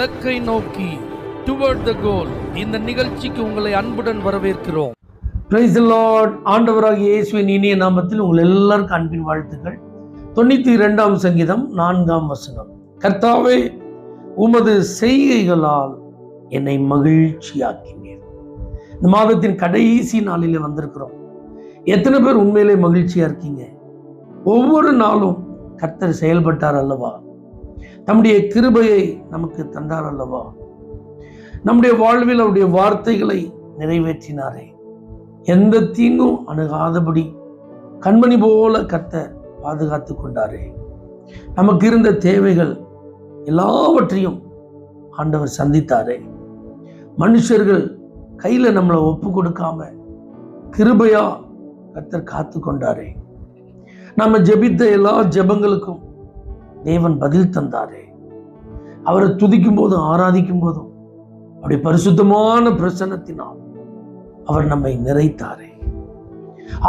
இலக்கை நோக்கி டுவர்ட் த கோல். இந்த நிகழ்ச்சிக்கு உங்களை அன்புடன் வரவேற்கிறோம். Praise the Lord. ஆண்டவராகிய இயேசுவின் இனிய நாமத்தில் உங்கள் எல்லாருக்கும் அன்பின் வாழ்த்துக்கள். 92ஆம் சங்கீதம் 4ஆம் வசனம். கர்த்தாவே, உமது செய்கைகளால் என்னை மகிழ்ச்சியாக்கினீர். இந்த மாதத்தின் கடைசி நாளிலே வந்திருக்கிறோம். எத்தனை பேர் உண்மையிலே மகிழ்ச்சியா இருக்கீங்க? ஒவ்வொரு நாளும் கர்த்தர் செயல்பட்டார் அல்லவா? நம்முடைய கிருபையை நமக்கு தந்தார் அல்லவா? நம்முடைய வாழ்வில் அவருடைய வார்த்தைகளை நிறைவேற்றினாரே. எந்த தீங்கும் அணுகாதபடி கண்மணி போல கர்த்தர் பாதுகாத்து கொண்டாரே. நமக்கு இருந்த தேவைகள் எல்லாவற்றையும் ஆண்டவர் சந்தித்தாரே. மனுஷர்கள் கையில நம்மளை ஒப்பு கொடுக்காம கிருபையா கர்த்தர் காத்து கொண்டாரே. நம்ம ஜெபித்த எல்லா ஜெபங்களுக்கும் தேவன் பதில் தந்தாரே. அவரை துதிக்கும் போதும் ஆராதிக்கும் போதும் அவருடைய பரிசுத்தமான பிரசன்னத்தினால் அவர் நம்மை நிறைத்தாரே.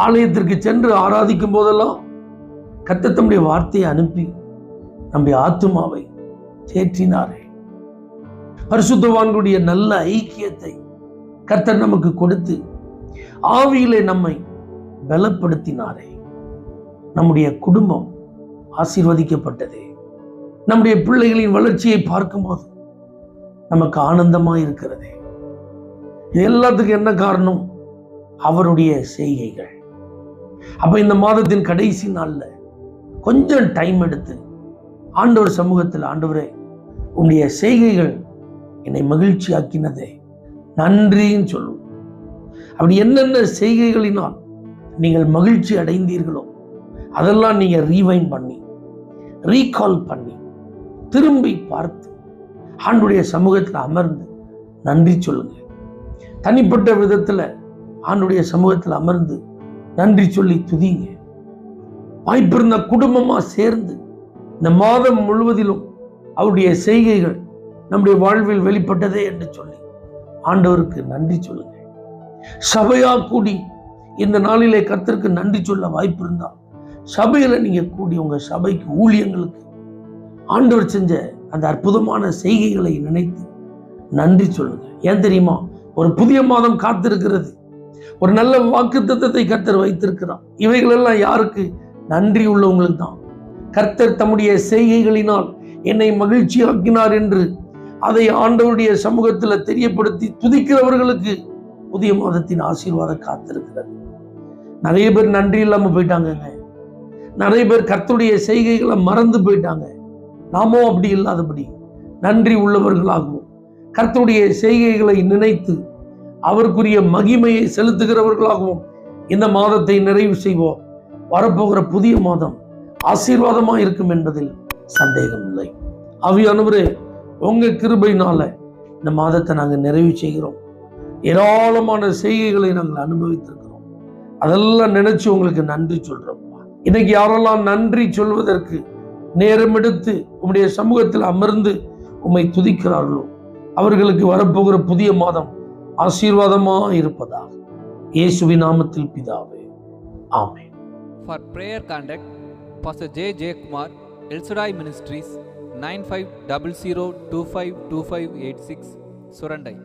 ஆலயத்திற்கு சென்று ஆராதிக்கும் போதெல்லாம் கர்த்தர் தம்முடைய வார்த்தையை அனுப்பி நம்முடைய ஆத்துமாவை தேற்றினாரே. பரிசுத்தவான்களுடைய நல்ல ஐக்கியத்தை கர்த்தர் நமக்கு கொடுத்து ஆவியிலே நம்மை பலப்படுத்தினாரே. நம்முடைய குடும்பம் ஆசீர்வதிக்கப்பட்டதே. நம்முடைய பிள்ளைகளின் வளர்ச்சியை பார்க்கும்போது நமக்கு ஆனந்தமா இருக்கிறதே. எல்லாத்துக்கும் என்ன காரணம்? அவருடைய செய்கைகள். அப்ப இந்த மாதத்தின் கடைசி நாள்ல கொஞ்சம் டைம் எடுத்து ஆண்டவர் சமூகத்தில், ஆண்டவரே, உன்னுடைய செய்கைகள் என்னை மகிழ்ச்சி ஆக்கினதே, நன்றின்னு சொல்லுவோம். அப்படி என்னென்ன செய்கைகளினால் நீங்கள் மகிழ்ச்சி அடைந்தீர்களோ அதெல்லாம் நீங்க ரீவைண்ட் பண்ணி, ரீகால் பண்ணி, திரும்பி பார்த்து ஆண்டுடைய சமூகத்தில் அமர்ந்து நன்றி சொல்லுங்க. தனிப்பட்ட விதத்துல ஆண்டுடைய சமூகத்தில் அமர்ந்து நன்றி சொல்லி துதிங்க. வாய்ப்பிருந்த குடும்பமா சேர்ந்து இந்த மாதம் முழுவதிலும் அவருடைய செய்கைகள் நம்முடைய வாழ்வில் வெளிப்பட்டதே என்று சொல்லி ஆண்டவருக்கு நன்றி சொல்லுங்க. சபையா கூடி இந்த நாளிலே கர்த்தருக்கு நன்றி சொல்ல வாய்ப்பு இருந்தா சபையில நீங்க கூடி உங்க சபைக்கு, ஊழியங்களுக்கு ஆண்டவர் செஞ்ச அந்த அற்புதமான செய்கைகளை நினைத்து நன்றி சொல்லுங்க. ஏன் தெரியுமா? ஒரு புதிய மாதம் காத்திருக்கிறது. ஒரு நல்ல வாக்குத்தத்தத்தை கர்த்தர் வைத்திருக்கிறார். இவைகளெல்லாம் யாருக்கு? நன்றி உள்ளவங்களுக்கு தான். கர்த்தர் தம்முடைய செய்கைகளினால் என்னை மகிழ்ச்சியாக்கினார் என்று அதை ஆண்டவருடைய சமூகத்தில் தெரியப்படுத்தி துதிக்கிறவர்களுக்கு புதிய மாதத்தின் ஆசீர்வாதம் காத்திருக்கிறது. நிறைய பேர் நன்றி இல்லாம போயிட்டாங்க. நிறைய பேர் கர்த்தருடைய செய்கைகளை மறந்து போயிட்டாங்க. நாமோ அப்படி இல்லாதபடி நன்றி உள்ளவர்களாகவும் கர்த்தருடைய செய்கைகளை நினைத்து அவருக்குரிய மகிமையை செலுத்துகிறவர்களாகவும் இந்த மாதத்தை நிறைவு செய்வோம். வரப்போகிற புதிய மாதம் ஆசீர்வாதமா இருக்கும் என்பதில் சந்தேகம் இல்லை. ஆவியானவரே, உங்க கிருபையினால இந்த மாதத்தை நாங்கள் நிறைவு செய்கிறோம். ஏராளமான செய்கைகளை நாங்கள் அனுபவித்திருக்கிறோம். அதெல்லாம் நினைச்சு உங்களுக்கு நன்றி சொல்றோம். இன்னைக்கு யாரெல்லாம் நன்றி சொல்வதற்கு நேரம் எடுத்து உம்முடைய சமூகத்தில் அமர்ந்து உம்மை துதிக்கிறார்களோ அவர்களுக்கு வரப்போகிற புதிய மாதம் ஆசீர்வாதமா இருப்பதாக இயேசுவின் நாமத்தில் பிதாவே, ஆமென். For prayer contact Pastor J. Kumar, El Shaddai Ministries, 9500252586, Surandai.